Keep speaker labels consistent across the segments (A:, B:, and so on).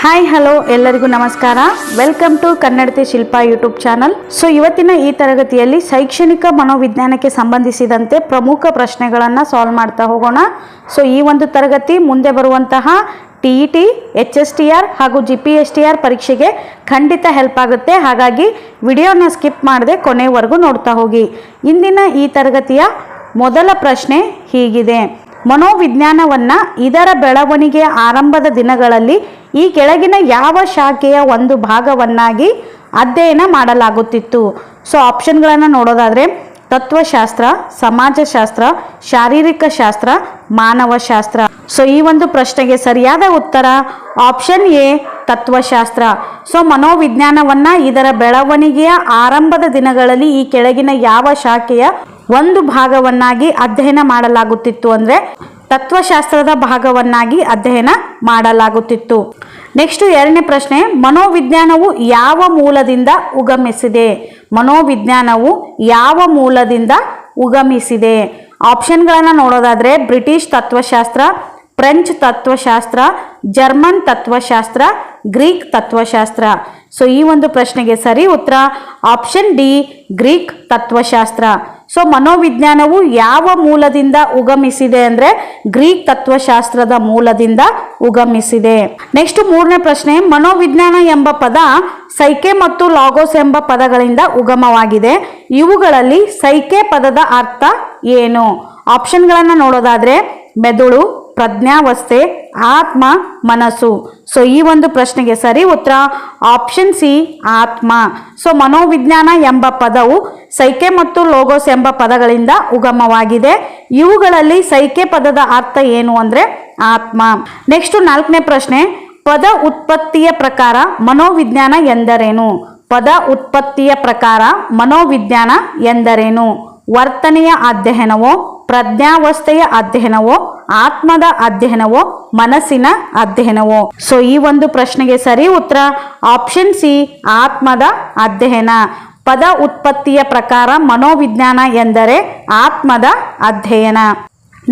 A: Hi hello ಎಲ್ಲರಿಗೂ ನಮಸ್ಕಾರ. Welcome to Kannadathi Shilpa YouTube channel. So ಇವತ್ತಿನ ಈ ತರಗತಿಯಲ್ಲಿ ಶೈಕ್ಷಣಿಕ ಮನೋವಿಜ್ಞಾನಕ್ಕೆ ಸಂಬಂಧಿಸಿದಂತೆ ಪ್ರಮುಖ ಪ್ರಶ್ನೆಗಳನ್ನು ಸಾಲ್ವ್ ಮಾಡ್ತಾ ಹೋಗೋಣ. ಸೊ ಈ ಒಂದು ತರಗತಿ ಮುಂದೆ ಬರುವಂತಹ TET, HSTR ಹಾಗೂ GPSTR ಪರೀಕ್ಷೆಗೆ ಖಂಡಿತ ಹೆಲ್ಪ್ ಆಗುತ್ತೆ. ಹಾಗಾಗಿ ವಿಡಿಯೋನ ಸ್ಕಿಪ್ ಮಾಡದೆ ಕೊನೆವರೆಗೂ ನೋಡ್ತಾ ಹೋಗಿ. ಇಂದಿನ ಈ ತರಗತಿಯ ಮೊದಲ ಪ್ರಶ್ನೆ ಹೀಗಿದೆ: ಮನೋವಿಜ್ಞಾನವನ್ನು ಇದರ ಬೆಳವಣಿಗೆಯ ಆರಂಭದ ದಿನಗಳಲ್ಲಿ ಈ ಕೆಳಗಿನ ಯಾವ ಶಾಖೆಯ ಒಂದು ಭಾಗವನ್ನಾಗಿ ಅಧ್ಯಯನ ಮಾಡಲಾಗುತ್ತಿತ್ತು? ಸೊ ಆಪ್ಷನ್ಗಳನ್ನು ನೋಡೋದಾದರೆ ತತ್ವಶಾಸ್ತ್ರ, ಸಮಾಜಶಾಸ್ತ್ರ, ಶಾರೀರಿಕ ಶಾಸ್ತ್ರ, ಮಾನವಶಾಸ್ತ್ರ. ಸೊ ಈ ಒಂದು ಪ್ರಶ್ನೆಗೆ ಸರಿಯಾದ ಉತ್ತರ ಆಪ್ಷನ್ ಎ, ತತ್ವಶಾಸ್ತ್ರ. ಸೊ ಮನೋವಿಜ್ಞಾನವನ್ನು ಇದರ ಬೆಳವಣಿಗೆಯ ಆರಂಭದ ದಿನಗಳಲ್ಲಿ ಈ ಕೆಳಗಿನ ಯಾವ ಶಾಖೆಯ ಒಂದು ಭಾಗವನ್ನಾಗಿ ಅಧ್ಯಯನ ಮಾಡಲಾಗುತ್ತಿತ್ತು ಅಂದರೆ ತತ್ವಶಾಸ್ತ್ರದ ಭಾಗವನ್ನಾಗಿ ಅಧ್ಯಯನ ಮಾಡಲಾಗುತ್ತಿತ್ತು. ನೆಕ್ಸ್ಟ್ ಎರಡನೇ ಪ್ರಶ್ನೆ: ಮನೋವಿಜ್ಞಾನವು ಯಾವ ಮೂಲದಿಂದ ಉಗಮಿಸಿದೆ? ಮನೋವಿಜ್ಞಾನವು ಯಾವ ಮೂಲದಿಂದ ಉಗಮಿಸಿದೆ? ಆಪ್ಷನ್ಗಳನ್ನು ನೋಡೋದಾದರೆ ಬ್ರಿಟಿಷ್ ತತ್ವಶಾಸ್ತ್ರ, ಫ್ರೆಂಚ್ ತತ್ವಶಾಸ್ತ್ರ, ಜರ್ಮನ್ ತತ್ವಶಾಸ್ತ್ರ, ಗ್ರೀಕ್ ತತ್ವಶಾಸ್ತ್ರ. ಸೊ ಈ ಒಂದು ಪ್ರಶ್ನೆಗೆ ಸರಿ ಉತ್ತರ ಆಪ್ಷನ್ ಡಿ, ಗ್ರೀಕ್ ತತ್ವಶಾಸ್ತ್ರ. ಸೊ ಮನೋವಿಜ್ಞಾನವು ಯಾವ ಮೂಲದಿಂದ ಉಗಮಿಸಿದೆ ಅಂದರೆ ಗ್ರೀಕ್ ತತ್ವಶಾಸ್ತ್ರದ ಮೂಲದಿಂದ ಉಗಮಿಸಿದೆ. ನೆಕ್ಸ್ಟ್ ಮೂರನೇ ಪ್ರಶ್ನೆ: ಮನೋವಿಜ್ಞಾನ ಎಂಬ ಪದ ಸೈಕೆ ಮತ್ತು ಲಾಗೋಸ್ ಎಂಬ ಪದಗಳಿಂದ ಉಗಮವಾಗಿದೆ. ಇವುಗಳಲ್ಲಿ ಸೈಕೆ ಪದದ ಅರ್ಥ ಏನು? ಆಪ್ಷನ್ಗಳನ್ನು ನೋಡೋದಾದರೆ ಮೆದುಳು, ಪ್ರಜ್ಞಾವಸ್ಥೆ, ಆತ್ಮ, ಮನಸ್ಸು. ಸೊ ಈ ಒಂದು ಪ್ರಶ್ನೆಗೆ ಸರಿ ಉತ್ತರ ಆಪ್ಷನ್ ಸಿ, ಆತ್ಮ. ಸೊ ಮನೋವಿಜ್ಞಾನ ಎಂಬ ಪದವು ಸೈಕೆ ಮತ್ತು ಲೋಗೋಸ್ ಎಂಬ ಪದಗಳಿಂದ ಉಗಮವಾಗಿದೆ. ಇವುಗಳಲ್ಲಿ ಸೈಕೆ ಪದದ ಅರ್ಥ ಏನು ಅಂದರೆ ಆತ್ಮ. ನೆಕ್ಸ್ಟ್ ನಾಲ್ಕನೇ ಪ್ರಶ್ನೆ: ಪದ ಉತ್ಪತ್ತಿಯ ಪ್ರಕಾರ ಮನೋವಿಜ್ಞಾನ ಎಂದರೇನು? ಪದ ಉತ್ಪತ್ತಿಯ ಪ್ರಕಾರ ಮನೋವಿಜ್ಞಾನ ಎಂದರೇನು? ವರ್ತನೆಯ ಅಧ್ಯಯನವೋ, ಪ್ರಜ್ಞಾವಸ್ಥೆಯ ಅಧ್ಯಯನವೋ, ಆತ್ಮದ ಅಧ್ಯಯನವೋ, ಮನಸ್ಸಿನ ಅಧ್ಯಯನವೋ? ಸೊ ಈ ಒಂದು ಪ್ರಶ್ನೆಗೆ ಸರಿ ಉತ್ತರ ಆಪ್ಷನ್ ಸಿ, ಆತ್ಮದ ಅಧ್ಯಯನ. ಪದ ಉತ್ಪತ್ತಿಯ ಪ್ರಕಾರ ಮನೋವಿಜ್ಞಾನ ಎಂದರೆ ಆತ್ಮದ ಅಧ್ಯಯನ.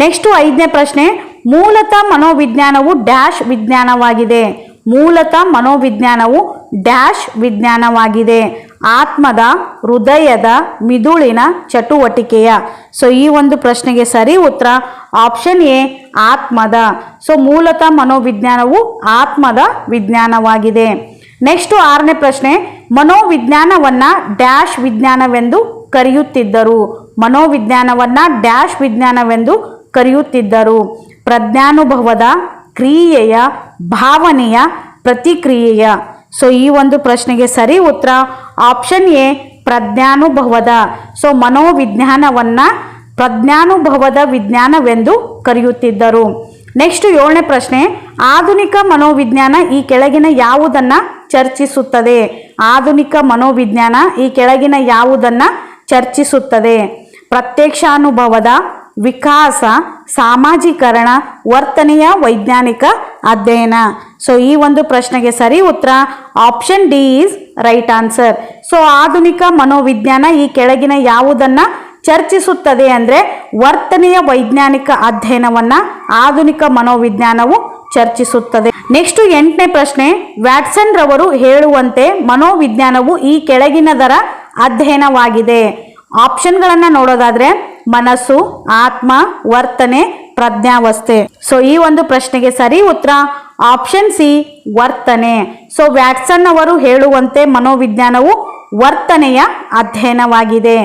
A: ನೆಕ್ಸ್ಟ್ ಐದನೇ ಪ್ರಶ್ನೆ: ಮೂಲತಃ ಮನೋವಿಜ್ಞಾನವು ಡ್ಯಾಶ್ ವಿಜ್ಞಾನವಾಗಿದೆ? ಮೂಲತಃ ಮನೋವಿಜ್ಞಾನವು ಡ್ಯಾಶ್ ವಿಜ್ಞಾನವಾಗಿದೆ? ಆತ್ಮದ, ಹೃದಯದ, ಮಿದುಳಿನ ಚಟುವಟಿಕೆಯ? ಸೊ ಈ ಒಂದು ಪ್ರಶ್ನೆಗೆ ಸರಿ ಉತ್ತರ ಆಪ್ಷನ್ ಎ, ಆತ್ಮದ. ಸೊ ಮೂಲತಃ ಮನೋವಿಜ್ಞಾನವು ಆತ್ಮದ ವಿಜ್ಞಾನವಾಗಿದೆ. ನೆಕ್ಸ್ಟ್ ಆರನೇ ಪ್ರಶ್ನೆ: ಮನೋವಿಜ್ಞಾನವನ್ನು ಡ್ಯಾಶ್ ವಿಜ್ಞಾನವೆಂದು ಕರೆಯುತ್ತಿದ್ದರು? ಮನೋವಿಜ್ಞಾನವನ್ನು ಡ್ಯಾಶ್ ವಿಜ್ಞಾನವೆಂದು ಕರೆಯುತ್ತಿದ್ದರು? ಪ್ರಜ್ಞಾನುಭವದ, ಕ್ರಿಯೆಯ, ಭಾವನೆಯ, ಪ್ರತಿಕ್ರಿಯೆಯ? ಸೊ ಈ ಒಂದು ಪ್ರಶ್ನೆಗೆ ಸರಿ ಉತ್ತರ ಆಪ್ಷನ್ ಎ, ಪ್ರಜ್ಞಾನುಭವದ. ಸೊ ಮನೋವಿಜ್ಞಾನವನ್ನು ಪ್ರಜ್ಞಾನುಭವದ ವಿಜ್ಞಾನವೆಂದು ಕರೆಯುತ್ತಿದ್ದರು. ನೆಕ್ಸ್ಟ್ ಏಳನೇ ಪ್ರಶ್ನೆ: ಆಧುನಿಕ ಮನೋವಿಜ್ಞಾನ ಈ ಕೆಳಗಿನ ಯಾವುದನ್ನು ಚರ್ಚಿಸುತ್ತದೆ? ಆಧುನಿಕ ಮನೋವಿಜ್ಞಾನ ಈ ಕೆಳಗಿನ ಯಾವುದನ್ನು ಚರ್ಚಿಸುತ್ತದೆ? ಪ್ರತ್ಯಕ್ಷಾನುಭವದ, ವಿಕಾಸ, ಸಾಮಾಜೀಕರಣ, ವರ್ತನೆಯ ವೈಜ್ಞಾನಿಕ ಅಧ್ಯಯನ? ಸೊ ಈ ಒಂದು ಪ್ರಶ್ನೆಗೆ ಸರಿ ಉತ್ತರ option D is right answer. So ಆಧುನಿಕ ಮನೋವಿಜ್ಞಾನ ಈ ಕೆಳಗಿನ ಯಾವುದನ್ನು ಚರ್ಚಿಸುತ್ತದೆ ಅಂದರೆ ವರ್ತನೆಯ ವೈಜ್ಞಾನಿಕ ಅಧ್ಯಯನವನ್ನು ಆಧುನಿಕ ಮನೋವಿಜ್ಞಾನವು ಚರ್ಚಿಸುತ್ತದೆ. ನೆಕ್ಸ್ಟ್ ಎಂಟನೇ ಪ್ರಶ್ನೆ: ವ್ಯಾಟ್ಸನ್ ರವರು ಹೇಳುವಂತೆ ಮನೋವಿಜ್ಞಾನವು ಈ ಕೆಳಗಿನದರ ಅಧ್ಯಯನವಾಗಿದೆ? ಆಪ್ಷನ್ಗಳನ್ನು ನೋಡೋದಾದರೆ ಮನಸ್ಸು, ಆತ್ಮ, ವರ್ತನೆ, ಪ್ರಜ್ಞಾವಸ್ಥೆ. ಸೊ ಈ ಒಂದು ಪ್ರಶ್ನೆಗೆ ಸರಿ ಉತ್ತರ ಆಪ್ಷನ್ ಸಿ, ವರ್ತನೆ. ಸೊ ವ್ಯಾಟ್ಸನ್ ಅವರು ಹೇಳುವಂತೆ ಮನೋವಿಜ್ಞಾನವು ವರ್ತನೆಯ ಅಧ್ಯಯನವಾಗಿದೆ.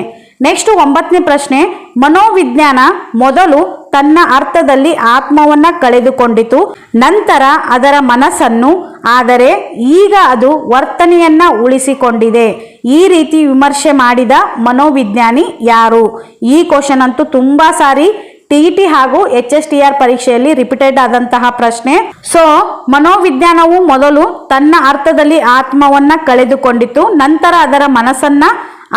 A: ನೆಕ್ಸ್ಟ್ ಒಂಬತ್ತನೇ ಪ್ರಶ್ನೆ: ಮನೋವಿಜ್ಞಾನ ಮೊದಲು ತನ್ನ ಅರ್ಥದಲ್ಲಿ ಆತ್ಮವನ್ನು ಕಳೆದುಕೊಂಡಿತು, ನಂತರ ಅದರ ಮನಸ್ಸನ್ನು, ಆದರೆ ಈಗ ಅದು ವರ್ತನೆಯನ್ನು ಉಳಿಸಿಕೊಂಡಿದೆ. ಈ ರೀತಿ ವಿಮರ್ಶೆ ಮಾಡಿದ ಮನೋವಿಜ್ಞಾನಿ ಯಾರು? ಈ ಕ್ವಶನ್ ಅಂತೂ ತುಂಬ ಸಾರಿ TET ಹಾಗೂ HSTR ಪರೀಕ್ಷೆಯಲ್ಲಿ ರಿಪೀಟೆಡ್ ಆದಂತಹ ಪ್ರಶ್ನೆ. ಸೊ ಮನೋವಿಜ್ಞಾನವು ಮೊದಲು ತನ್ನ ಅರ್ಥದಲ್ಲಿ ಆತ್ಮವನ್ನು ಕಳೆದುಕೊಂಡಿತು, ನಂತರ ಅದರ ಮನಸ್ಸನ್ನು,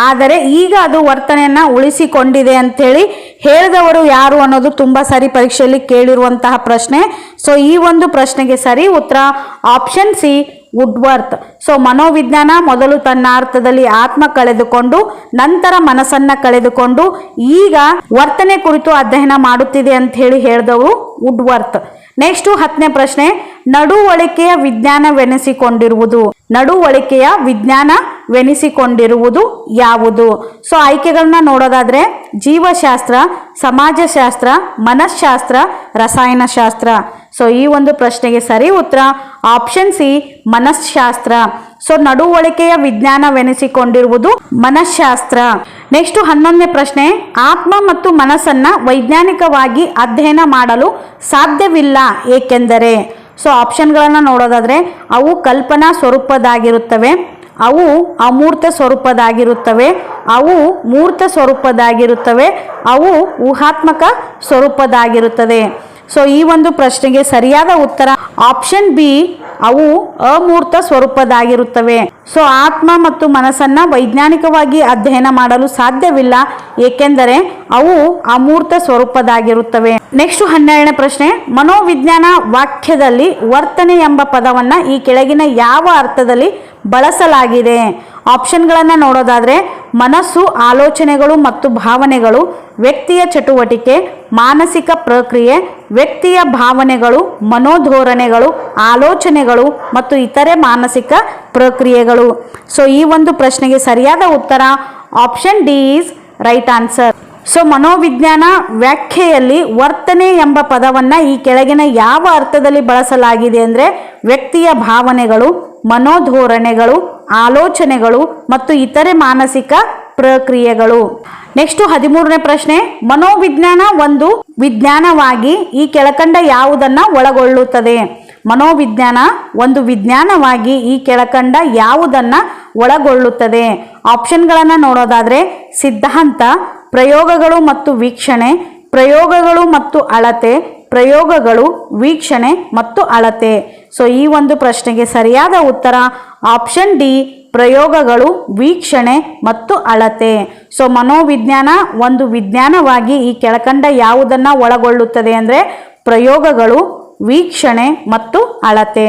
A: ಆದರೆ ಈಗ ಅದು ವರ್ತನೆಯನ್ನು ಉಳಿಸಿಕೊಂಡಿದೆ ಅಂಥೇಳಿ ಹೇಳಿದವರು ಯಾರು ಅನ್ನೋದು ತುಂಬ ಸಾರಿ ಪರೀಕ್ಷೆಯಲ್ಲಿ ಕೇಳಿರುವಂತಹ ಪ್ರಶ್ನೆ. ಸೊ ಈ ಒಂದು ಪ್ರಶ್ನೆಗೆ ಸರಿ ಉತ್ತರ ಆಪ್ಷನ್ ಸಿ, ವುಡ್ವರ್ತ್. ಸೊ ಮನೋವಿಜ್ಞಾನ ಮೊದಲು ತನ್ನ ಅರ್ಥದಲ್ಲಿ ಆತ್ಮ ಕಳೆದುಕೊಂಡು ನಂತರ ಮನಸ್ಸನ್ನು ಕಳೆದುಕೊಂಡು ಈಗ ವರ್ತನೆ ಕುರಿತು ಅಧ್ಯಯನ ಮಾಡುತ್ತಿದೆ ಅಂತ ಹೇಳಿದವರು ವುಡ್ವರ್ತ್. ನೆಕ್ಸ್ಟ್ 10ನೇ ಪ್ರಶ್ನೆ, ನಡವಳಿಕೆಯ ವಿಜ್ಞಾನವೆನಿಸಿಕೊಂಡಿರುವುದು. ನಡವಳಿಕೆಯ ವಿಜ್ಞಾನವೆನಿಸಿಕೊಂಡಿರುವುದು ಯಾವುದು? ಸೊ ಆಯ್ಕೆಗಳನ್ನ ನೋಡೋದಾದ್ರೆ ಜೀವಶಾಸ್ತ್ರ, ಸಮಾಜಶಾಸ್ತ್ರ, ಮನಃಶಾಸ್ತ್ರ, ರಸಾಯನಶಾಸ್ತ್ರ. ಸೊ ಈ ಒಂದು ಪ್ರಶ್ನೆಗೆ ಸರಿ ಉತ್ತರ ಆಪ್ಷನ್ ಸಿ, ಮನಃಶಾಸ್ತ್ರ. ಸೊ ನಡವಳಿಕೆಯ ವಿಜ್ಞಾನವೆನಿಸಿಕೊಂಡಿರುವುದು ಮನಃಶಾಸ್ತ್ರ. ನೆಕ್ಸ್ಟ್ 11ನೇ ಪ್ರಶ್ನೆ, ಆತ್ಮ ಮತ್ತು ಮನಸ್ಸನ್ನ ವೈಜ್ಞಾನಿಕವಾಗಿ ಅಧ್ಯಯನ ಮಾಡಲು ಸಾಧ್ಯವಿಲ್ಲ ಏಕೆಂದರೆ. ಸೊ ಆಪ್ಷನ್ಗಳನ್ನು ನೋಡೋದಾದ್ರೆ ಅವು ಕಲ್ಪನಾ ಸ್ವರೂಪದಾಗಿರುತ್ತವೆ, ಅವು ಅಮೂರ್ತ ಸ್ವರೂಪದಾಗಿರುತ್ತವೆ, ಅವು ಮೂರ್ತ ಸ್ವರೂಪದಾಗಿರುತ್ತವೆ, ಅವು ಊಹಾತ್ಮಕ ಸ್ವರೂಪದಾಗಿರುತ್ತದೆ. ಸೊ ಈ ಒಂದು ಪ್ರಶ್ನೆಗೆ ಸರಿಯಾದ ಉತ್ತರ ಆಪ್ಷನ್ ಬಿ, ಅವು ಅಮೂರ್ತ ಸ್ವರೂಪದಾಗಿರುತ್ತವೆ. ಸೊ ಆತ್ಮ ಮತ್ತು ಮನಸ್ಸನ್ನ ವೈಜ್ಞಾನಿಕವಾಗಿ ಅಧ್ಯಯನ ಮಾಡಲು ಸಾಧ್ಯವಿಲ್ಲ ಏಕೆಂದರೆ ಅವು ಅಮೂರ್ತ ಸ್ವರೂಪದಾಗಿರುತ್ತವೆ. ನೆಕ್ಸ್ಟ್ 12ನೇ ಪ್ರಶ್ನೆ, ಮನೋವಿಜ್ಞಾನ ವಾಕ್ಯದಲ್ಲಿ ವರ್ತನೆ ಎಂಬ ಪದವನ್ನ ಈ ಕೆಳಗಿನ ಯಾವ ಅರ್ಥದಲ್ಲಿ ಬಳಸಲಾಗಿದೆ? ಆಪ್ಷನ್ಗಳನ್ನು ನೋಡೋದಾದ್ರೆ ಮನಸ್ಸು, ಆಲೋಚನೆಗಳು ಮತ್ತು ಭಾವನೆಗಳು, ವ್ಯಕ್ತಿಯ ಚಟುವಟಿಕೆ, ಮಾನಸಿಕ ಪ್ರಕ್ರಿಯೆ, ವ್ಯಕ್ತಿಯ ಭಾವನೆಗಳು, ಮನೋಧೋರಣೆಗಳು, ಆಲೋಚನೆಗಳು ಮತ್ತು ಇತರೆ ಮಾನಸಿಕ ಪ್ರಕ್ರಿಯೆಗಳು. ಸೊ ಈ ಒಂದು ಪ್ರಶ್ನೆಗೆ ಸರಿಯಾದ ಉತ್ತರ option D is right answer. So ಮನೋವಿಜ್ಞಾನ ವ್ಯಾಖ್ಯೆಯಲ್ಲಿ ವರ್ತನೆ ಎಂಬ ಪದವನ್ನು ಈ ಕೆಳಗಿನ ಯಾವ ಅರ್ಥದಲ್ಲಿ ಬಳಸಲಾಗಿದೆ ಅಂದರೆ ವ್ಯಕ್ತಿಯ ಭಾವನೆಗಳು, ಮನೋಧೋರಣೆಗಳು, ಆಲೋಚನೆಗಳು ಮತ್ತು ಇತರೆ ಮಾನಸಿಕ ಪ್ರಕ್ರಿಯೆಗಳು. ನೆಕ್ಸ್ಟ್ 13ನೇ ಪ್ರಶ್ನೆ, ಮನೋವಿಜ್ಞಾನ ಒಂದು ವಿಜ್ಞಾನವಾಗಿ ಈ ಕೆಳಕಂಡ ಯಾವುದನ್ನು ಒಳಗೊಳ್ಳುತ್ತದೆ? ಮನೋವಿಜ್ಞಾನ ಒಂದು ವಿಜ್ಞಾನವಾಗಿ ಈ ಕೆಳಕಂಡ ಯಾವುದನ್ನು ಒಳಗೊಳ್ಳುತ್ತದೆ? ಆಪ್ಷನ್ಗಳನ್ನು ನೋಡೋದಾದರೆ ಸಿದ್ಧಾಂತ, ಪ್ರಯೋಗಗಳು ಮತ್ತು ವೀಕ್ಷಣೆ, ಪ್ರಯೋಗಗಳು ಮತ್ತು ಅಳತೆ, ಪ್ರಯೋಗಗಳು, ವೀಕ್ಷಣೆ ಮತ್ತು ಅಳತೆ. ಸೊ ಈ ಒಂದು ಪ್ರಶ್ನೆಗೆ ಸರಿಯಾದ ಉತ್ತರ ಆಪ್ಷನ್ ಡಿ, ಪ್ರಯೋಗಗಳು, ವೀಕ್ಷಣೆ ಮತ್ತು ಅಳತೆ. ಸೊ ಮನೋವಿಜ್ಞಾನ ಒಂದು ವಿಜ್ಞಾನವಾಗಿ ಈ ಕೆಳಕಂಡ ಯಾವುದನ್ನು ಒಳಗೊಳ್ಳುತ್ತದೆ ಅಂದರೆ ಪ್ರಯೋಗಗಳು, ವೀಕ್ಷಣೆ ಮತ್ತು ಅಳತೆ.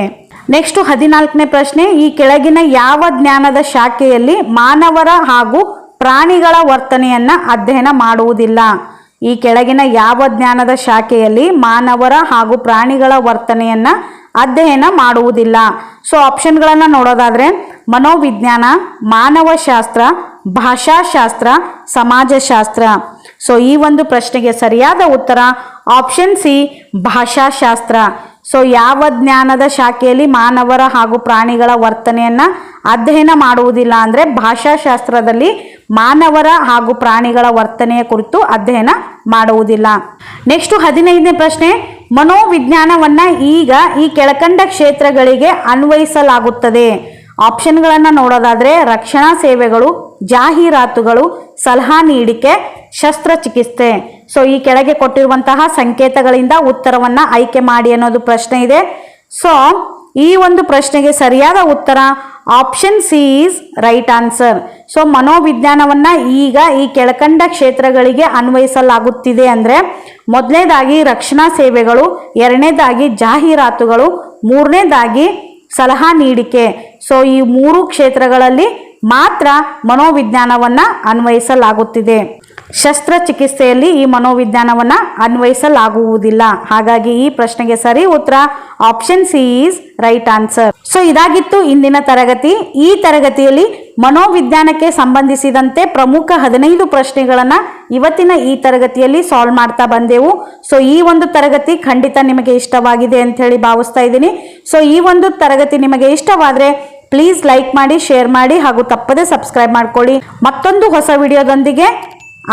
A: ನೆಕ್ಸ್ಟ್ 14ನೇ ಪ್ರಶ್ನೆ, ಈ ಕೆಳಗಿನ ಯಾವ ಜ್ಞಾನದ ಶಾಖೆಯಲ್ಲಿ ಮಾನವರ ಹಾಗೂ ಪ್ರಾಣಿಗಳ ವರ್ತನೆಯನ್ನು ಅಧ್ಯಯನ ಮಾಡುವುದಿಲ್ಲ? ಈ ಕೆಳಗಿನ ಯಾವ ಜ್ಞಾನದ ಶಾಖೆಯಲ್ಲಿ ಮಾನವರ ಹಾಗೂ ಪ್ರಾಣಿಗಳ ವರ್ತನೆಯನ್ನು ಅಧ್ಯಯನ ಮಾಡುವುದಿಲ್ಲ? ಸೊ ಆಪ್ಷನ್ಗಳನ್ನು ನೋಡೋದಾದರೆ ಮನೋವಿಜ್ಞಾನ, ಮಾನವಶಾಸ್ತ್ರ, ಭಾಷಾಶಾಸ್ತ್ರ, ಸಮಾಜಶಾಸ್ತ್ರ. ಸೊ ಈ ಒಂದು ಪ್ರಶ್ನೆಗೆ ಸರಿಯಾದ ಉತ್ತರ ಆಪ್ಷನ್ ಸಿ, ಭಾಷಾಶಾಸ್ತ್ರ. ಸೊ ಯಾವ ಜ್ಞಾನದ ಶಾಖೆಯಲ್ಲಿ ಮಾನವರ ಹಾಗೂ ಪ್ರಾಣಿಗಳ ವರ್ತನೆಯನ್ನು ಅಧ್ಯಯನ ಮಾಡುವುದಿಲ್ಲ ಅಂದರೆ ಭಾಷಾಶಾಸ್ತ್ರದಲ್ಲಿ ಮಾನವರ ಹಾಗೂ ಪ್ರಾಣಿಗಳ ವರ್ತನೆಯ ಕುರಿತು ಅಧ್ಯಯನ ಮಾಡುವುದಿಲ್ಲ. ನೆಕ್ಸ್ಟ್ 15ನೇ ಪ್ರಶ್ನೆ, ಮನೋವಿಜ್ಞಾನವನ್ನು ಈಗ ಈ ಕೆಳಕಂಡ ಕ್ಷೇತ್ರಗಳಿಗೆ ಅನ್ವಯಿಸಲಾಗುತ್ತದೆ? ಆಪ್ಷನ್ಗಳನ್ನು ನೋಡೋದಾದರೆ ರಕ್ಷಣಾ ಸೇವೆಗಳು, ಜಾಹೀರಾತುಗಳು, ಸಲಹಾ ನೀಡಿಕೆ, ಶಸ್ತ್ರಚಿಕಿತ್ಸೆ. ಸೊ ಈ ಕೆಳಗೆ ಕೊಟ್ಟಿರುವಂತಹ ಸಂಕೇತಗಳಿಂದ ಉತ್ತರವನ್ನು ಆಯ್ಕೆ ಮಾಡಿ ಅನ್ನೋದು ಪ್ರಶ್ನೆ ಇದೆ. ಸೊ ಈ ಒಂದು ಪ್ರಶ್ನೆಗೆ ಸರಿಯಾದ ಉತ್ತರ option C is right answer. So ಮನೋವಿಜ್ಞಾನವನ್ನು ಈಗ ಈ ಕೆಳಕಂಡ ಕ್ಷೇತ್ರಗಳಿಗೆ ಅನ್ವಯಿಸಲಾಗುತ್ತಿದೆ ಅಂದರೆ ಮೊದಲನೇದಾಗಿ ರಕ್ಷಣಾ ಸೇವೆಗಳು, ಎರಡನೇದಾಗಿ ಜಾಹೀರಾತುಗಳು, ಮೂರನೇದಾಗಿ ಸಲಹಾ ನೀಡಿಕೆ. ಸೊ ಈ ಮೂರು ಕ್ಷೇತ್ರಗಳಲ್ಲಿ ಮಾತ್ರ ಮನೋವಿಜ್ಞಾನವನ್ನು ಅನ್ವಯಿಸಲಾಗುತ್ತಿದೆ. ಶಸ್ತ್ರಚಿಕಿತ್ಸೆಯಲ್ಲಿ ಈ ಮನೋವಿಜ್ಞಾನವನ್ನು ಅನ್ವಯಿಸಲಾಗುವುದಿಲ್ಲ. ಹಾಗಾಗಿ ಈ ಪ್ರಶ್ನೆಗೆ ಸರಿ ಉತ್ತರ option C is right answer. So ಇದಾಗಿತ್ತು ಇಂದಿನ ತರಗತಿ. ಈ ತರಗತಿಯಲ್ಲಿ ಮನೋವಿಜ್ಞಾನಕ್ಕೆ ಸಂಬಂಧಿಸಿದಂತೆ ಪ್ರಮುಖ 15 ಪ್ರಶ್ನೆಗಳನ್ನು ಇವತ್ತಿನ ಈ ತರಗತಿಯಲ್ಲಿ ಸಾಲ್ವ್ ಮಾಡ್ತಾ ಬಂದೆವು. ಸೊ ಈ ಒಂದು ತರಗತಿ ಖಂಡಿತ ನಿಮಗೆ ಇಷ್ಟವಾಗಿದೆ ಅಂತ ಹೇಳಿ ಭಾವಿಸ್ತಾ ಇದ್ದೀನಿ. ಸೊ ಈ ಒಂದು ತರಗತಿ ನಿಮಗೆ ಇಷ್ಟವಾದರೆ ಪ್ಲೀಸ್ ಲೈಕ್ ಮಾಡಿ, ಶೇರ್ ಮಾಡಿ ಹಾಗೂ ತಪ್ಪದೇ ಸಬ್ಸ್ಕ್ರೈಬ್ ಮಾಡ್ಕೊಳ್ಳಿ. ಮತ್ತೊಂದು ಹೊಸ ವಿಡಿಯೋದೊಂದಿಗೆ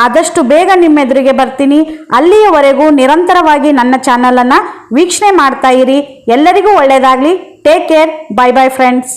A: ಆದಷ್ಟು ಬೇಗ ನಿಮ್ಮ ಎದುರಿಗೆ ಬರ್ತೀನಿ. ಅಲ್ಲಿಯವರೆಗೂ ನಿರಂತರವಾಗಿ ನನ್ನ ಚಾನಲನ್ನು ವೀಕ್ಷಣೆ ಮಾಡ್ತಾ ಇರಿ. ಎಲ್ಲರಿಗೂ ಒಳ್ಳೆಯದಾಗಲಿ. Take care. Bye bye friends.